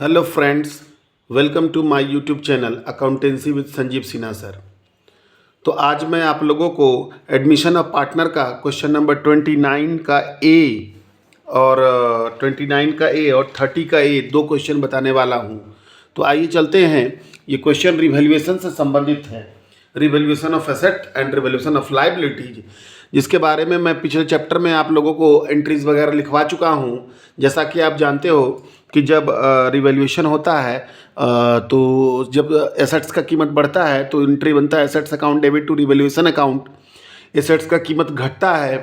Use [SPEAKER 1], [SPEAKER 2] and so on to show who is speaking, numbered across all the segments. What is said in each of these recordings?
[SPEAKER 1] Hello friends, welcome to my YouTube channel accountancy with Sanjeev Sinha sir. तो आज मैं आप लोगों को एडमिशन ऑफ पार्टनर का क्वेश्चन नंबर 29 का ए और 29 का ए और 30 का ए दो क्वेश्चन बताने वाला हूं। तो आइए चलते हैं। ये क्वेश्चन रिवैल्यूएशन से संबंधित है, revaluation of asset and revaluation of liabilities, जिसके बारे में मैं पिछले चैप्टर में आप लोगों को एंट्रीज वगैरह लिखवा चुका हूं। जैसा कि आप जानते हो कि जब रिवैल्यूएशन होता है तो जब एसेट्स का कीमत बढ़ता है तो एंट्री बनता है assets account debit to revaluation account. Assets का कीमत घटता है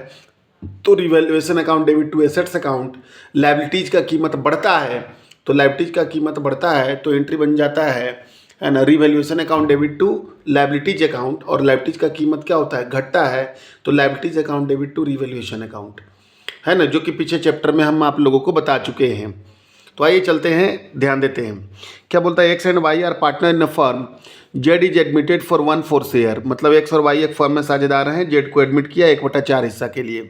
[SPEAKER 1] तो revaluation account debit to assets account. Liabilities का कीमत बढ़ता है तो लायबिलिटीज का कीमत बढ़ता है तो एंट्री बन जाता है ना revaluation account debit to liabilities account. और लायबिलिटीज का कीमत क्या होता है, घटता है तो liabilities account debit to revaluation account, है ना, जो कि पीछे चैप्टर में हम आप लोगों को बता चुके हैं। तो आइए चलते हैं, ध्यान देते हैं। क्या बोलता है, X and Y are partner in a firm, Z is admitted for 1/4 share. मतलब एक्स और वाई एक फर्म में साझेदार हैं, जेड को एडमिट किया 1/4 हिस्सा के लिए।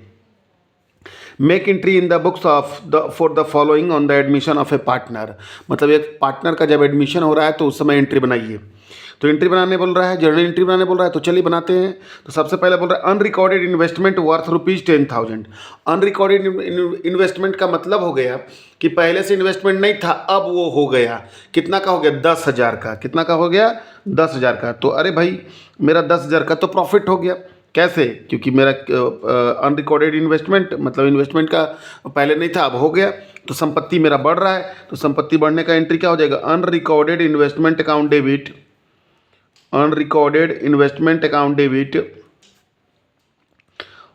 [SPEAKER 1] Make entry in the books of the for the following on the admission of A partner. मतलब एक पार्टनर का जब एडमिशन हो रहा है तो उस समय एंट्री बनाइए। तो एंट्री बनाने बोल रहा है, जर्नल एंट्री बनाने बोल रहा है, तो चलिए बनाते हैं। तो सबसे पहले बोल रहा है unrecorded investment worth ₹10,000। Unrecorded investment का मतलब हो गया कि पहले से इन्वेस्टमेंट नहीं था, अब वो हो गया। कितना का हो गया, 10,000 का। कितना का हो गया, 10,000 का। तो अरे भाई मेरा 10,000 का तो प्रॉफिट हो गया। कैसे, क्योंकि मेरा अनरिकॉर्डेड इन्वेस्टमेंट मतलब इन्वेस्टमेंट का पहले नहीं था, अब हो गया। तो संपत्ति मेरा बढ़ रहा है, तो संपत्ति बढ़ने का एंट्री क्या हो जाएगा, unrecorded investment account debit, unrecorded investment account debit.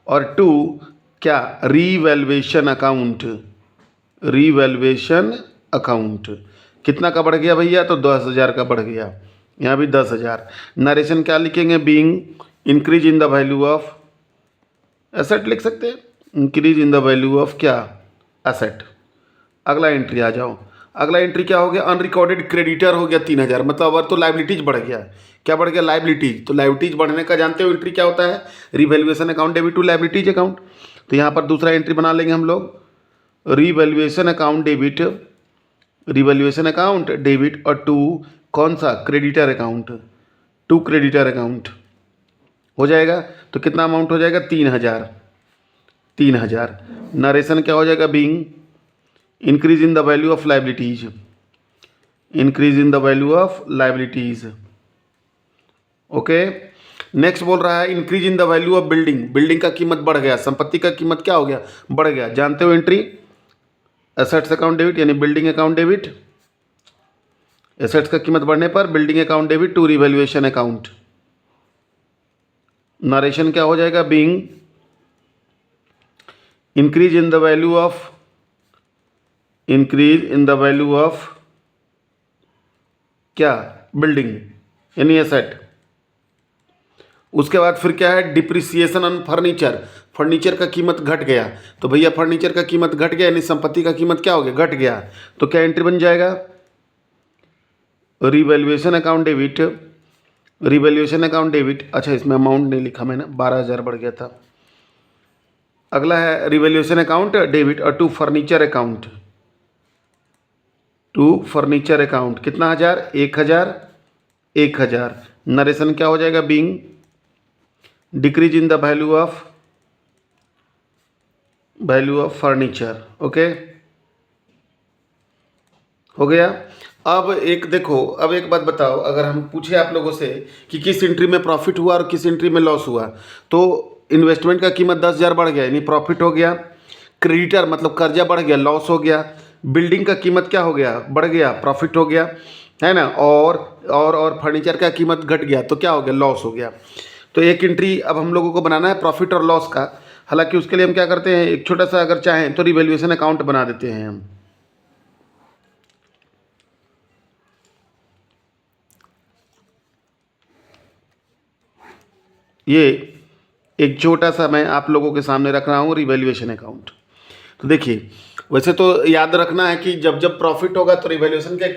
[SPEAKER 1] और टू क्या, रीवैल्यूएशन अकाउंट, रीवैल्यूएशन अकाउंट। कितना का बढ़ गया भैया, तो 10,000 का बढ़ गया, यहाँ भी 10,000। नरेशन क्या लिखेंगे, being increase in the value of asset लिख सकते हैं, increase in the value of क्या, एसेट। अगला एंट्री आ जाओ। अगला एंट्री क्या हो गया, अनरिकॉर्डेड क्रेडिटर हो गया 3,000। मतलब अब तो लायबिलिटीज बढ़ गया। क्या बढ़ गया, लायबिलिटीज। तो लायबिलिटीज बढ़ने का जानते हो एंट्री क्या होता है, revaluation account debit to liabilities account. तो यहाँ पर दूसरा एंट्री बना लेंगे हम लोग, revaluation account debit, revaluation account debit और टू कौन सा, creditor account, to creditor account हो जाएगा। तो कितना अमाउंट हो जाएगा, 3,000, 3,000। नरेशन क्या हो जाएगा, being increase in the value of liabilities, increase in the value of liabilities. Okay, next बोल रहा है increase in the value of building. Building का कीमत बढ़ गया, संपत्ति का कीमत क्या हो गया, बढ़ गया। जानते हो एंट्री, एसेट्स अकाउंट डेबिट यानी बिल्डिंग अकाउंट डेबिट, एसेट्स का कीमत बढ़ने पर building account debit to revaluation account. Narration क्या हो जाएगा, being increase in the value of, increase in the value of क्या, बिल्डिंग यानी एसेट। उसके बाद फिर क्या है, डिप्रिसिएशन ऑन फर्नीचर। फर्नीचर का कीमत घट गया, तो भैया फर्नीचर का कीमत घट गया यानी संपत्ति का कीमत क्या हो गया, घट गया। तो क्या एंट्री बन जाएगा, revaluation account debit, revaluation account debit. अच्छा इसमें अमाउंट नहीं लिखा मैंने, 12,000 बढ़ गया था। अगला है रिवैल्यूएशन अकाउंट डेबिट और to furniture account, to furniture account. कितना हज़ार, 1,000, 1,000। नरेशन क्या हो जाएगा, being decrease in the value of, value of furniture. Okay, हो गया। अब एक देखो, अब एक बात बताओ, अगर हम पूछे आप लोगों से कि किस एंट्री में प्रॉफिट हुआ और किस एंट्री में लॉस हुआ, तो इन्वेस्टमेंट का कीमत 10,000 बढ़ गया यानी प्रॉफिट हो गया। क्रेडिटर मतलब कर्जा बढ़ गया, लॉस हो गया। बिल्डिंग का कीमत क्या हो गया, बढ़ गया, प्रॉफिट हो गया, है ना। और फर्नीचर का कीमत घट गया तो क्या हो गया, लॉस हो गया। तो एक एंट्री अब हम लोगों को बनाना है प्रॉफिट और लॉस का। हालांकि उसके लिए हम क्या करते हैं, एक छोटा सा अगर चाहें तो रिवैल्यूएशन अकाउंट बना देते हैं हम। ये एक छोटा सा मैं आप लोगों के सामने रख रहा हूँ रिवैल्यूएशन अकाउंट। तो देखिए, वैसे तो याद रखना है कि जब जब प्रॉफिट होगा तो रिवैल्यूएशन के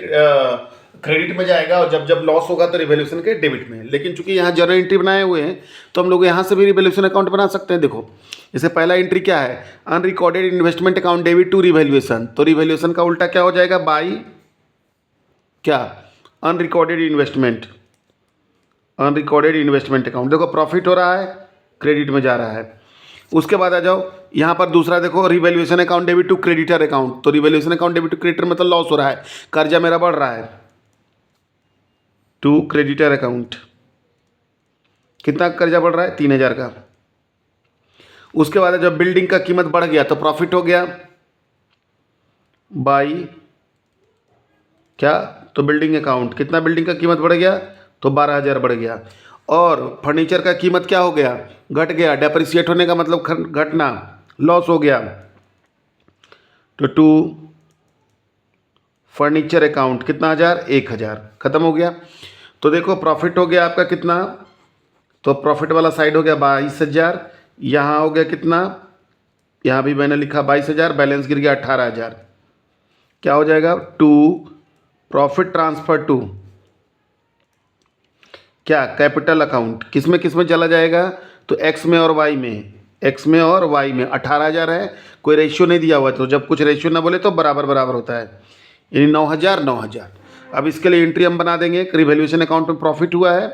[SPEAKER 1] क्रेडिट में जाएगा और जब जब लॉस होगा तो रिवैल्यूएशन के डेबिट में। लेकिन चूंकि यहाँ जर्नल एंट्री बनाए हुए हैं तो हम लोग यहाँ से भी रिवैल्यूएशन अकाउंट बना सकते हैं। देखो जैसे पहला एंट्री क्या है, unrecorded investment account debit to revaluation. तो रिवैल्यूएशन का उल्टा क्या हो जाएगा, बाई क्या, unrecorded investment, unrecorded investment account. देखो प्रॉफिट हो रहा है, क्रेडिट में जा रहा है। उसके बाद आ जाओ यहाँ पर दूसरा देखो, revaluation account debit to creditor account. तो revaluation account debit to creditor मतलब लॉस हो रहा है, कर्जा मेरा बढ़ रहा है, टू क्रेडिटर अकाउंट। कितना कर्जा बढ़ रहा है, 3,000 का। उसके बाद जब बिल्डिंग का कीमत बढ़ गया तो प्रॉफिट हो गया बाई क्या, तो बिल्डिंग अकाउंट। कितना बिल्डिंग का कीमत बढ़ गया, तो 12,000 बढ़ गया। और फर्नीचर का कीमत क्या हो गया, घट गया। डेप्रिसिएट होने का मतलब घटना, लॉस हो गया। तो टू फर्नीचर अकाउंट कितना, 1,000, 1,000 खत्म हो गया। तो देखो प्रॉफिट हो गया आपका कितना, तो प्रॉफिट वाला साइड हो गया 22,000। यहाँ हो गया कितना, यहाँ भी मैंने लिखा 22,000, बैलेंस गिर गया 18,000। क्या हो जाएगा, टू प्रॉफिट ट्रांसफर टू क्या, कैपिटल अकाउंट। किस में चला जाएगा, तो एक्स में और वाई में, एक्स में और वाई में। 18,000 है, कोई रेशियो नहीं दिया हुआ, तो जब कुछ रेशियो ना बोले तो बराबर बराबर होता है, यानी 9,000 9,000। अब इसके लिए एंट्री हम बना देंगे, रिवैल्यूएशन अकाउंट में प्रॉफिट हुआ है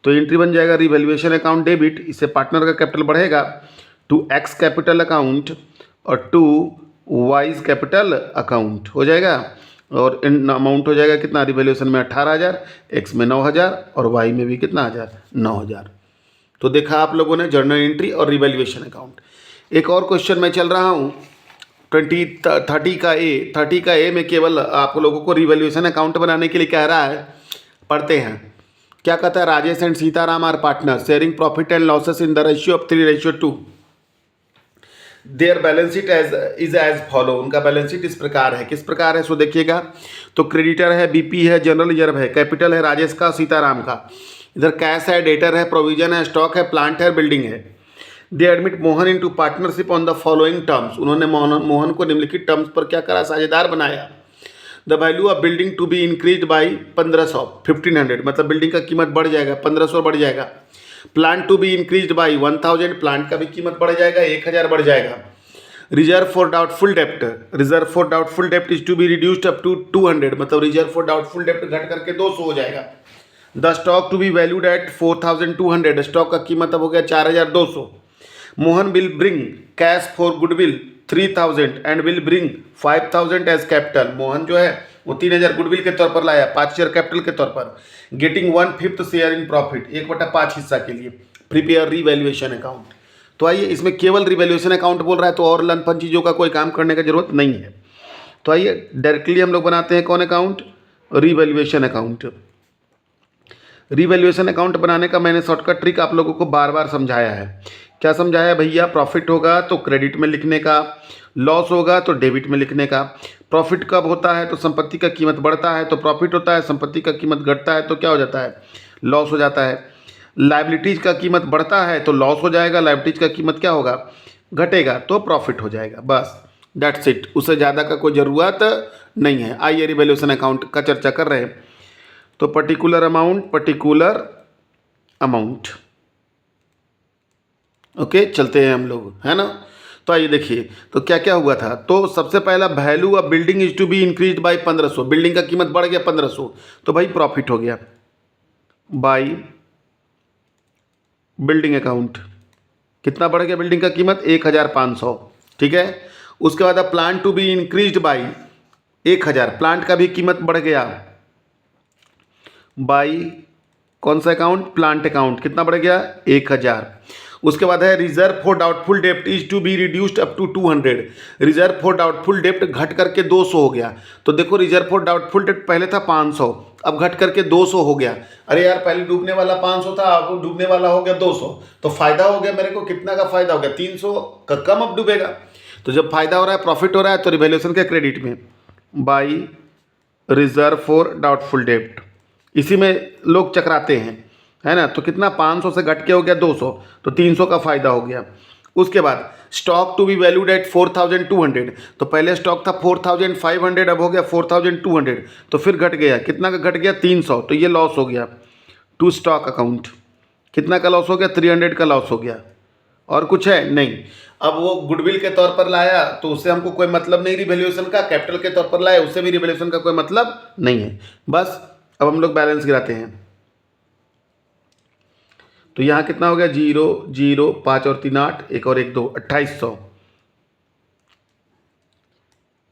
[SPEAKER 1] तो एंट्री बन जाएगा रिवैल्यूएशन अकाउंट डेबिट, इससे पार्टनर का कैपिटल बढ़ेगा, टू एक्स कैपिटल अकाउंट और टू वाइज कैपिटल अकाउंट हो जाएगा। और इन अमाउंट हो जाएगा कितना, रिवैल्यूएशन में 18,000, एक्स में 9,000 और वाई में भी कितना, 9,000। तो देखा आप लोगों ने जर्नल एंट्री और रिवैल्यूएशन अकाउंट। एक और क्वेश्चन मैं चल रहा हूँ 30 का ए में केवल आप लोगों को रिवैल्यूएशन अकाउंट बनाने के लिए कह रहा है, पढ़ते हैं। क्या कहता है, Rajesh and Sitaram are partner sharing profit and losses in the ratio of 3:2। Their balance sheet is as follow. उनका बैलेंस शीट इस प्रकार है, किस प्रकार है सो देखिएगा। तो क्रेडिटर है बीपी है, जनरल रिजर्व है, कैपिटल है राजेश का सीताराम का, इधर कैश है, डेटर है, प्रोविजन है, स्टॉक है, प्लांट है, बिल्डिंग है। दे admit Mohan into partnership on the following terms. उन्होंने मोहन को निम्नलिखित टर्म्स पर क्या करा, साझेदार बनाया। The value of building to be increase by 1500 मतलब बिल्डिंग का कीमत बढ़ जाएगा, 1500 बढ़ जाएगा। Plant to be increase by 1000, plant का भी कीमत बढ़ जाएगा, 1000 बढ़ जाएगा। रिजर्व फॉर डाउटफुल डेप्ट is to be reduced up to 200 मतलब रिजर्व फॉर डाउटफुल डेप्ट घट करके 200 हो जाएगा। The stock to be valued at 4200, stock का कीमत अब हो गया 4200। Mohan will bring cash for goodwill 3000 and will bring 5000 as capital. Mohan जो है वो 3000 गुडविल के तौर पर लाया, 5000 कैपिटल के तौर पर। गेटिंग 1/5 शेयर इन प्रॉफिट, 1/5 हिस्सा के लिए। Prepare revaluation account. तो आइए, इसमें केवल रिवैल्यूएशन अकाउंट बोल रहा है, तो और लनपन चीज़ों का कोई काम करने का जरूरत नहीं है। तो आइए डायरेक्टली हम लोग बनाते हैं कौन account, revaluation account. Revaluation account बनाने का मैंने शॉर्टकट ट्रिक आप लोगों को बार बार समझाया है। क्या समझाया भैया, प्रॉफिट होगा तो क्रेडिट में लिखने का, लॉस होगा तो डेबिट में लिखने का। प्रॉफिट कब होता है, तो संपत्ति का कीमत बढ़ता है तो प्रॉफिट होता है, संपत्ति का कीमत घटता है तो क्या हो जाता है, लॉस हो जाता है। लाइबिलिटीज़ का कीमत बढ़ता है तो लॉस हो जाएगा, लाइबिलिटीज़ का कीमत क्या होगा, घटेगा तो प्रॉफिट हो जाएगा। बस दैट्स इट, उससे ज़्यादा का कोई ज़रूरत नहीं है। आइए रिवैल्यूएशन अकाउंट का चर्चा कर रहे हैं। तो पर्टिकुलर अमाउंट ओके, चलते हैं हम लोग, है ना। तो आइए देखिए, तो क्या क्या हुआ था। तो सबसे पहला value of building is to be increase by 1500, building का कीमत बढ़ गया 1500, तो भाई प्रॉफिट हो गया बाई बिल्डिंग अकाउंट। कितना बढ़ गया बिल्डिंग का कीमत, 1500, ठीक है। उसके बाद अब plant to be increase by 1000, plant का भी कीमत बढ़ गया बाई कौन सा अकाउंट, प्लांट अकाउंट। कितना बढ़ गया, 1000। उसके बाद है रिजर्व फॉर डाउटफुल डेप्ट is to be reduced up to 200, reserve for doubtful डेप्ट घट करके 200 हो गया। तो देखो रिजर्व फॉर डाउटफुल डेप्ट पहले था 500, अब घट करके 200 हो गया। अरे यार पहले डूबने वाला 500 था, अब डूबने वाला हो गया 200, तो फायदा हो गया मेरे को। कितना का फायदा हो गया, 300 का कम अब डूबेगा। तो जब फायदा हो रहा है, प्रॉफिट हो रहा है, तो रिवैल्यूएशन के क्रेडिट में बाई रिजर्व फॉर डाउटफुल डेप्ट। इसी में लोग चकराते हैं, है ना। तो कितना, 500 से घट के हो गया 200, तो 300 का फायदा हो गया। उसके बाद stock to be valued at 4200, तो पहले स्टॉक था 4500, अब हो गया 4200, तो फिर घट गया, कितना का घट गया, 300, तो ये लॉस हो गया टू स्टॉक अकाउंट। कितना का लॉस हो गया, 300 का लॉस हो गया। और कुछ है नहीं। अब वो गुडविल के तौर पर लाया तो उससे हमको कोई मतलब नहीं रिवैल्यूएशन का, कैपिटल के तौर पर लाया उससे भी रिवैल्यूएशन का कोई मतलब नहीं है। बस अब हम लोग बैलेंस गिराते हैं। तो यहाँ कितना हो गया, 0 0 5 और 3 8, 1 और 1 2, 2800।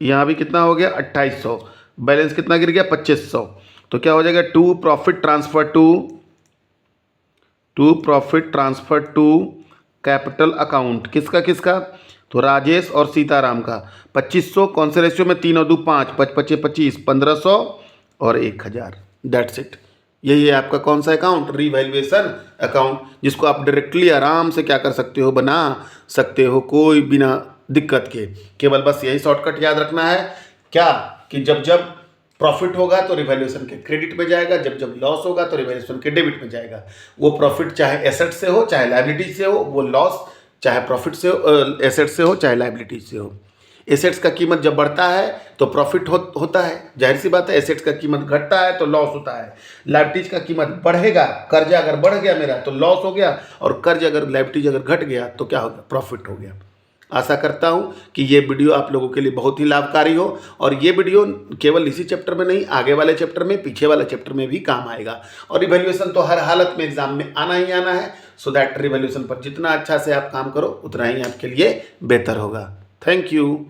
[SPEAKER 1] यहाँ भी कितना हो गया 2800। बैलेंस कितना गिर गया 2500। तो क्या हो जाएगा, to profit transfer to capital account. किसका किसका, तो राजेश और सीताराम का। 2500 कौन से रेशियो में, 3 और 2 5, 5 5 25, 1500 और 1000। That's it. यही है आपका कौन सा अकाउंट, रिवैल्यूएशन अकाउंट, जिसको आप डायरेक्टली आराम से क्या कर सकते हो, बना सकते हो कोई बिना दिक्कत के। केवल बस यही शॉर्टकट याद रखना है क्या, कि जब जब प्रॉफिट होगा तो रिवैल्यूएशन के क्रेडिट में जाएगा, जब जब लॉस होगा तो रिवैल्यूएशन के डेबिट में जाएगा। वो प्रॉफिट चाहे एसेट से हो चाहे लायबिलिटी से हो, वो लॉस चाहे प्रॉफिट से हो, एसेट से हो चाहे लायबिलिटी से हो। एसेट्स का कीमत जब बढ़ता है तो प्रॉफिट होता है, जाहिर सी बात है। एसेट्स का कीमत घटता है तो लॉस होता है। लायबिलिटीज का कीमत बढ़ेगा, कर्जा अगर बढ़ गया मेरा तो लॉस हो गया, और कर्ज अगर लायबिलिटीज अगर घट गया तो क्या हो गया, प्रॉफिट हो गया। आशा करता हूँ कि ये वीडियो आप लोगों के लिए बहुत ही लाभकारी हो, और ये वीडियो केवल इसी चैप्टर में नहीं, आगे वाले चैप्टर में, पीछे वाले चैप्टर में भी काम आएगा। और रिवैल्यूएशन तो हर हालत में एग्जाम में आना ही आना है। सो दैट रिवैल्यूएशन पर जितना अच्छा से आप काम करो उतना ही आपके लिए बेहतर होगा। Thank you.